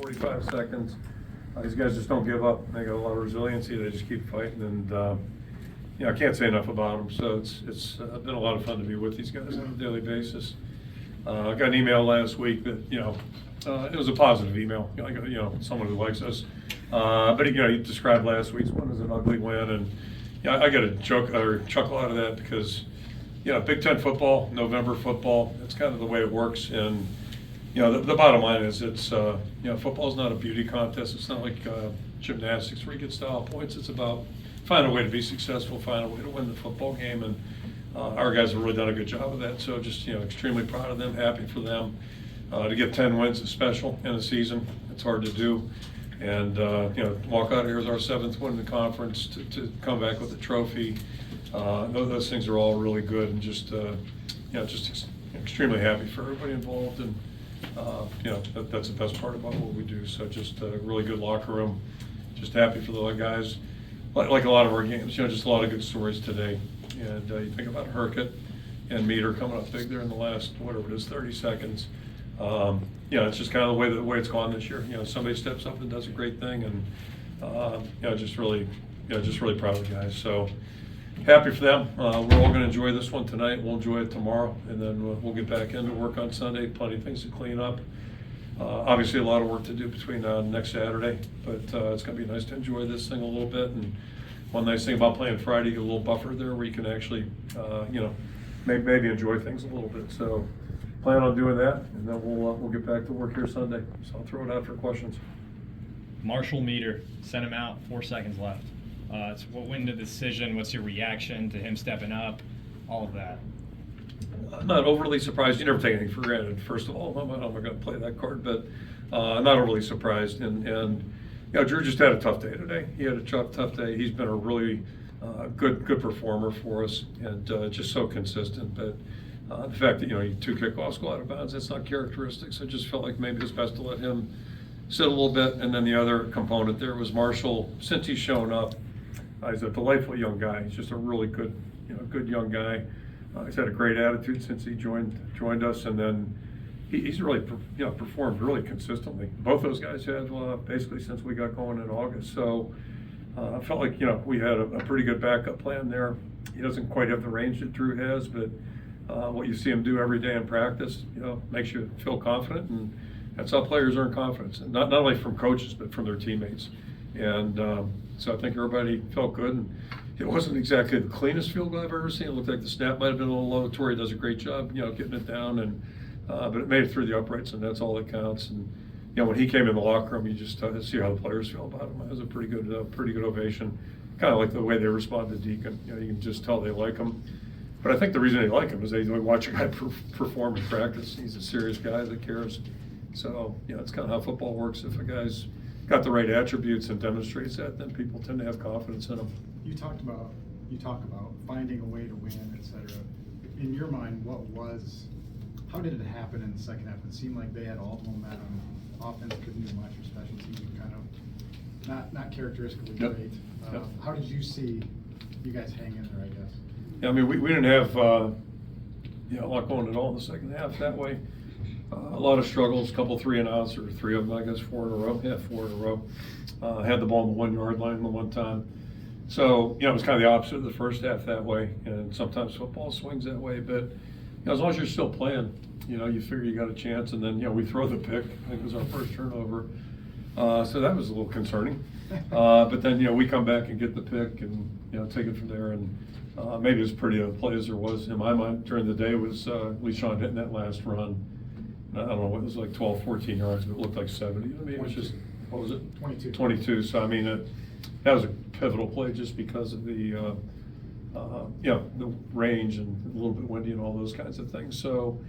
45 seconds. These guys just don't give up. They got a lot of resiliency. They just keep fighting, and I can't say enough about them. So it's been a lot of fun to be with these guys on a daily basis. I got an email last week that it was a positive email. Someone who likes us. But he described last week's one as an ugly win, and I got a chuckle out of that because Big Ten football, November football, it's kind of the way it works. And the bottom line is it's football is not a beauty contest. It's not like gymnastics where you get style points. It's about find a way to be successful, find a way to win the football game, and our guys have really done a good job of that. So just extremely proud of them, happy for them. To get 10 wins is special in a season. It's hard to do. And walk out here with our 7th win in the conference to come back with a trophy. Those things are all really good, and just extremely happy for everybody involved. And that's the best part about what we do. So just a really good locker room. Just happy for the guys. Like a lot of our games, just a lot of good stories today. And you think about Herkett and Meeder coming up big there in the last 30 seconds. It's just kind of the way it's gone this year. Somebody steps up and does a great thing, and just really proud of the guys. So happy for them. We're all going to enjoy this one tonight. We'll enjoy it tomorrow, and then we'll get back into work on Sunday. Plenty of things to clean up. Obviously, a lot of work to do between now and next Saturday, but it's going to be nice to enjoy this thing a little bit. And one nice thing about playing Friday, you get a little buffer there where you can actually, maybe enjoy things a little bit. So plan on doing that, and then we'll get back to work here Sunday. So I'll throw it out for questions. Marshall Meeder, sent him out, 4 seconds left. What went into the decision? What's your reaction to him stepping up? All of that. I'm not overly surprised. You never take anything for granted. First of all, I'm not going to play that card, but I'm not overly surprised. And Drew just had a tough day today. He had a tough day. He's been a really good performer for us, and just so consistent. But the fact that 2 kickoffs go out of bounds, that's not characteristic. So I just felt like maybe it's best to let him sit a little bit. And then the other component there was Marshall. Since he's shown up, he's a delightful young guy. He's just a really good young guy. He's had a great attitude since he joined us, and then he's really performed really consistently. Both those guys have basically since we got going in August. So I felt like we had a pretty good backup plan there. He doesn't quite have the range that Drew has, but what you see him do every day in practice, makes you feel confident, and that's how players earn confidence, and not only from coaches but from their teammates. And so I think everybody felt good. And it wasn't exactly the cleanest field goal I've ever seen. It looked like the snap might have been a little low. Torrey does a great job, getting it down, and but it made it through the uprights, and that's all that counts. And when he came in the locker room, you just see how the players feel about him. It was a pretty good ovation. Kind of like the way they responded to Deacon. You can just tell they like him. But I think the reason they like him is they watch a guy perform in practice. He's a serious guy that cares. So it's kind of how football works. If a guy's got the right attributes and demonstrates that, then people tend to have confidence in him. You talk about finding a way to win, etc. In your mind, how did it happen in the second half? It seemed like they had all the momentum. Offense couldn't do much, or special teams kind of not characteristically great. Yep. How did you see you guys hang in there, I guess? Yeah, I mean, we didn't have a lot going at all in the second half that way. A lot of struggles, a couple 3-and-outs, or 3 of them, I guess, 4 in a row. Yeah, 4 in a row. Had the ball on the 1-yard line the one time. So, it was kind of the opposite of the first half that way. And sometimes football swings that way. But, as long as you're still playing, you figure you got a chance. And then, we throw the pick. I think it was our first turnover. So that was a little concerning. But then, we come back and get the pick and, take it from there. And maybe as pretty a play as there was in my mind during the day was LeSean hitting that last run. I don't know, it was like 12, 14 yards, but it looked like 70 to me. It was just, what was it? 22. 22. So, I mean, that was a pivotal play just because of the range and a little bit windy and all those kinds of things. So,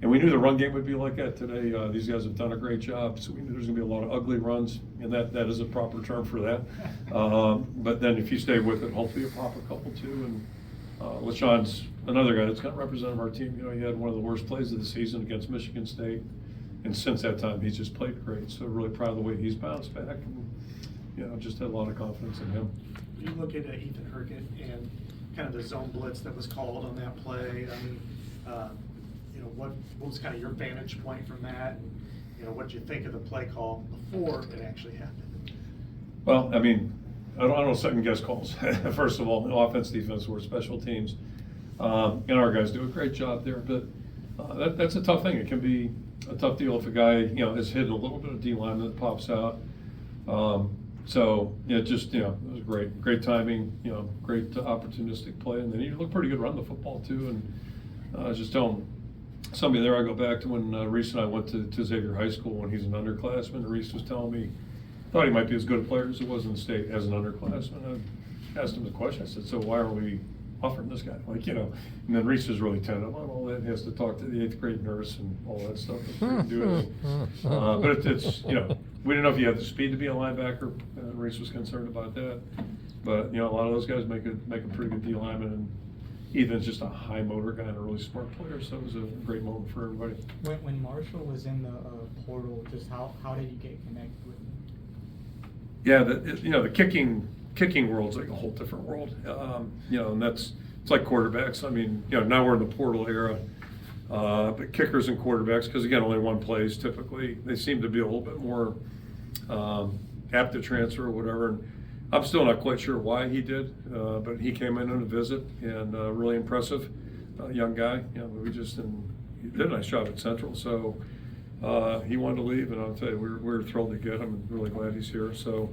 and we knew the run game would be like that today. These guys have done a great job. So we knew there's going to be a lot of ugly runs, and that is a proper term for that. But then if you stay with it, hopefully you pop a couple too. And LeSean's another guy that's kind of represented our team. He had one of the worst plays of the season against Michigan State, and since that time he's just played great. So really proud of the way he's bounced back, and just had a lot of confidence in him. You look at Ethan Herkett and kind of the zone blitz that was called on that play. I mean, what was kind of your vantage point from that? And What did you think of the play call before it actually happened? Well, I mean, I don't second guess calls. First of all, offense, defense, or special teams. And our guys do a great job there, but that's a tough thing. It can be a tough deal if a guy, is hitting a little bit of D-line that pops out. So, just, it was great timing, great opportunistic play. And then you look pretty good run the football too. And just telling somebody there, I go back to when Reese and I went to Xavier High School when he's an underclassman. Reese was telling me, thought he might be as good a player as he was in the state as an underclassman. I asked him the question. I said, so why are we offering this guy? And then Reese was really tentative on all that. He has to talk to the 8th grade nurse and all that stuff. But it's we didn't know if he had the speed to be a linebacker. Reese was concerned about that. But, a lot of those guys make a pretty good D lineman. And Ethan's just a high motor guy and a really smart player. So it was a great moment for everybody. When Marshall was in the portal, just how did you get connected with him? Yeah, the kicking world's like a whole different world. And it's like quarterbacks. I mean, now we're in the portal era, but kickers and quarterbacks, because again, only one plays typically, they seem to be a little bit more apt to transfer or whatever. And I'm still not quite sure why he did, but he came in on a visit and really impressive young guy. He did a nice job at Central, so he wanted to leave, and I'll tell you, we're thrilled to get him and really glad he's here. So,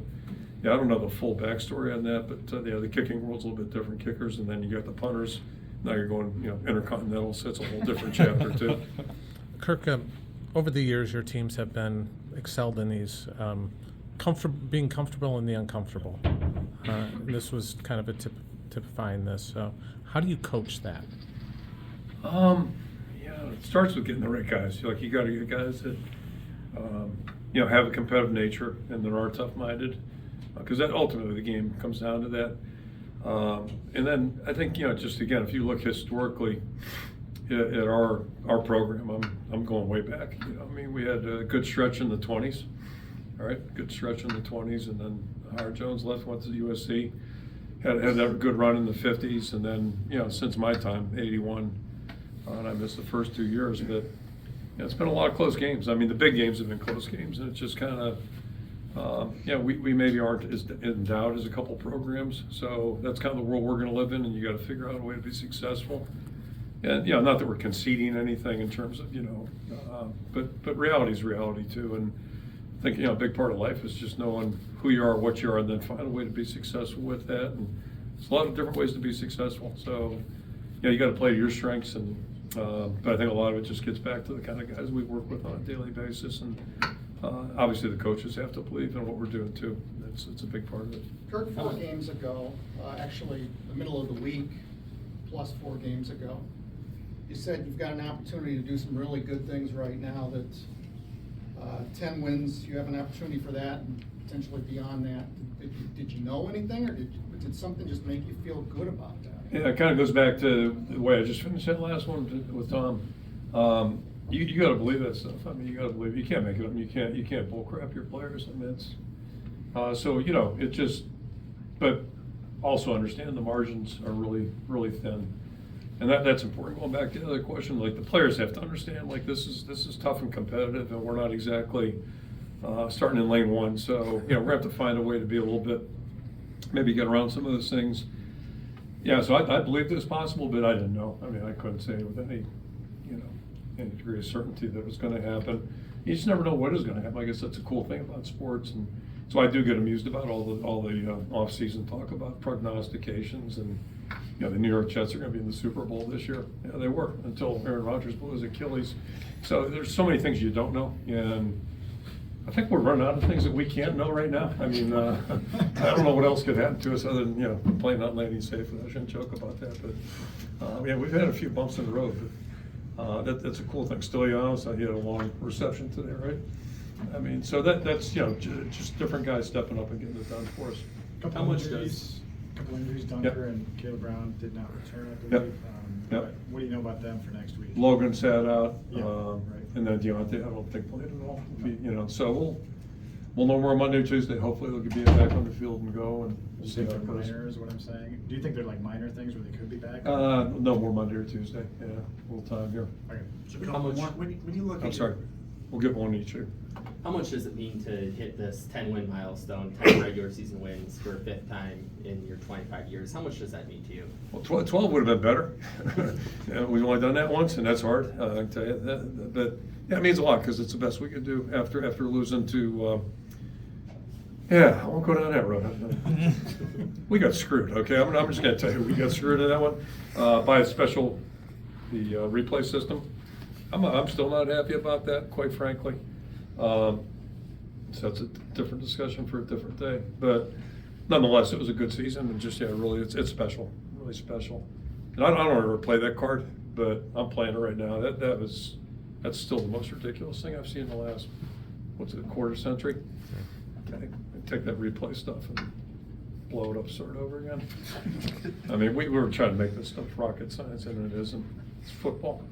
I don't know the full backstory on that, but the kicking world's a little bit different. Kickers, and then you got the punters. Now you're going, intercontinental, so it's a whole different chapter too. Kirk, over the years, your teams have been excelled in these being comfortable in the uncomfortable. This was kind of typifying this. So, how do you coach that? It starts with getting the right guys. You got to get guys that have a competitive nature and that are tough-minded, because that ultimately the game comes down to that. And then I think just again, if you look historically at our program, I'm going way back. We had a good stretch in the 20s. All right, good stretch in the 20s, and then Howard Jones left, went to the USC, had that good run in the 50s, and then since my time, 81. And I missed the first 2 years, but it's been a lot of close games. The big games have been close games, and it's just kind of, we maybe aren't as endowed as a couple programs, so that's kind of the world we're going to live in, and you got to figure out a way to be successful. And not that we're conceding anything in terms of but reality is reality too. And I think a big part of life is just knowing who you are, what you are, and then find a way to be successful with that. And there's a lot of different ways to be successful. So you got to play to your strengths, and but I think a lot of it just gets back to the kind of guys we work with on a daily basis, and obviously the coaches have to believe in what we're doing too. It's a big part of it. Kirk, 4 games ago, actually the middle of the week, plus 4 games ago, you said you've got an opportunity to do some really good things right now. That 10 wins, you have an opportunity for that, and potentially beyond that. Did you know anything, or did something just make you feel good about that? Yeah, it kind of goes back to the way I just finished that last one with Tom. You got to believe that stuff. You got to believe. You can't make it up. You can't bull crap your players. It's so it just. But also understand the margins are really, really thin, and that's important. Going back to the other question, the players have to understand this is tough and competitive, and we're not exactly starting in lane 1. So we're gonna have to find a way to be a little bit, maybe get around some of those things. Yeah, so I believed it was possible, but I didn't know. I couldn't say with any degree of certainty that it was going to happen. You just never know what is going to happen. I guess that's a cool thing about sports, and so I do get amused about all the off-season talk about prognostications, and the New York Jets are going to be in the Super Bowl this year. Yeah, they were until Aaron Rodgers blew his Achilles. So there's so many things you don't know, and I think we're running out of things that we can't know right now. I don't know what else could happen to us other than, the plane not landing safely. I shouldn't joke about that, but we've had a few bumps in the road, but that's a cool thing. Stilianos, he had a long reception today, right? So that's, just different guys stepping up and getting it done for us. Couple injuries, Dunker and Caleb Brown did not return, I believe. Yep. What do you know about them for next week? Logan sat out, Yeah, right. and then Deontay, I don't think played at all. So we'll know more Monday, Tuesday. Hopefully they'll be back on the field and go, and Do we'll you see think how they're it goes. minor is what I'm saying? Do you think they're minor things where they could be back? No more Monday or Tuesday. Yeah, a little time here. Okay. So when you look at I'm sorry. we'll get one each year. How much does it mean to hit this 10-win milestone, 10 regular season wins for a 5th time in your 25 years? How much does that mean to you? Well, 12 would have been better. We've only done that once, and that's hard, I can tell you. But yeah, it means a lot because it's the best we could do after losing to. Yeah, I won't go down that road. We got screwed. Okay, I'm just going to tell you, we got screwed in that one by a special replay system. I'm still not happy about that, quite frankly. So that's a different discussion for a different day. But nonetheless, it was a good season, and just really, it's special, really special. And I don't ever play that card, but I'm playing it right now. That's still the most ridiculous thing I've seen in the last, what's it, a quarter century? Okay, take that replay stuff and blow it up, start over again. I mean, we were trying to make this stuff rocket science, and it isn't. It's football.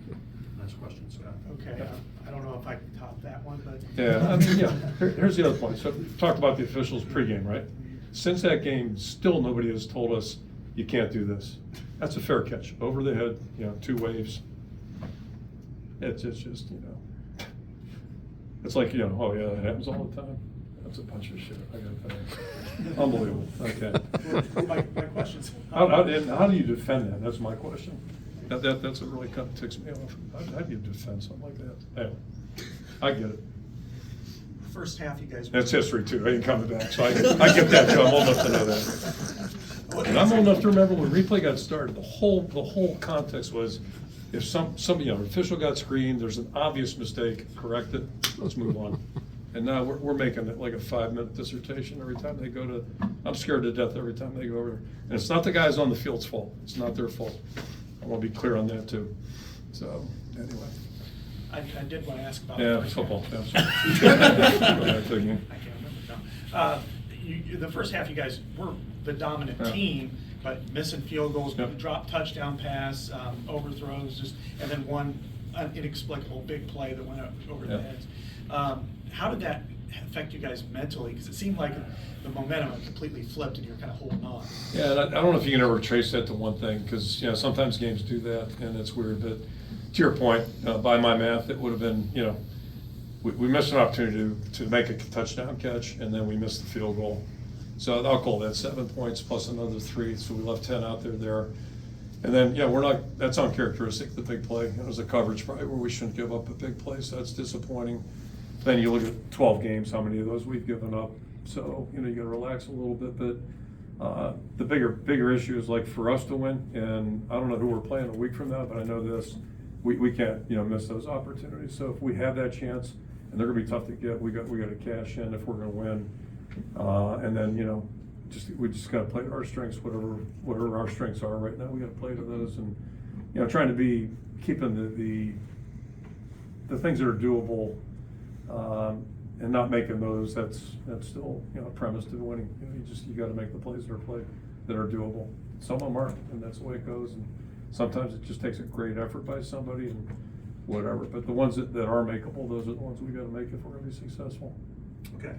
Nice question, Scott. Okay, I don't know if I can top that one, but. Yeah, I mean, yeah, here's the other point. So we talked about the officials pregame, right? Since that game, still nobody has told us you can't do this. That's a fair catch. Over the head, 2 waves. It's just, it's like, oh yeah, that happens all the time. That's a bunch of shit, I gotta tell you. Unbelievable, okay. My question's. How do you defend that? That's my question. That's what really kind of ticks me off. How do you defend something like that? Anyway, I get it. First half, you guys. That's history too. I ain't coming back, so I get that too. I'm old enough to know that. And I'm old enough to remember when replay got started. The whole context was, if some official got screened, there's an obvious mistake, correct it. Let's move on. And now we're making it like a 5-minute dissertation every time they go to. I'm scared to death every time they go over there. And it's not the guys on the field's fault. It's not their fault. I want to be clear on that too. So anyway. I did want to ask about. Yeah, the first football. half. Yeah, I can't remember now. The first half, you guys were the dominant Yeah. team, but missing field goals, Yep. drop touchdown pass, overthrows, and then one inexplicable big play that went up over the Yeah. heads. How did that affect you guys mentally? Because it seemed like the momentum had completely flipped and you're kind of holding on. Yeah, and I don't know if you can ever trace that to one thing, because sometimes games do that, and it's weird. But to your point, by my math, it would have been we missed an opportunity to make a touchdown catch, and then we missed the field goal. So I'll call that 7 points plus another 3, so we left 10 out there. And then we're not. That's uncharacteristic. The big play. It was a coverage probably where we shouldn't give up a big play, so that's disappointing. Then you look at 12 games, how many of those we've given up. So, you got to relax a little bit. But the bigger issue is, like, for us to win, and I don't know who we're playing a week from now, but I know this, we can't, miss those opportunities. So if we have that chance, and they're going to be tough to get, we got to cash in if we're going to win. And then, we just got to play to our strengths, whatever our strengths are right now. We got to play to those, and, trying to be keeping the things that are doable. And not making those, that's still, a premise to winning. You got to make the plays that are doable. Some of them aren't, and that's the way it goes. And sometimes it just takes a great effort by somebody and whatever. But the ones that are makeable, those are the ones we got to make if we're going to be successful. Okay.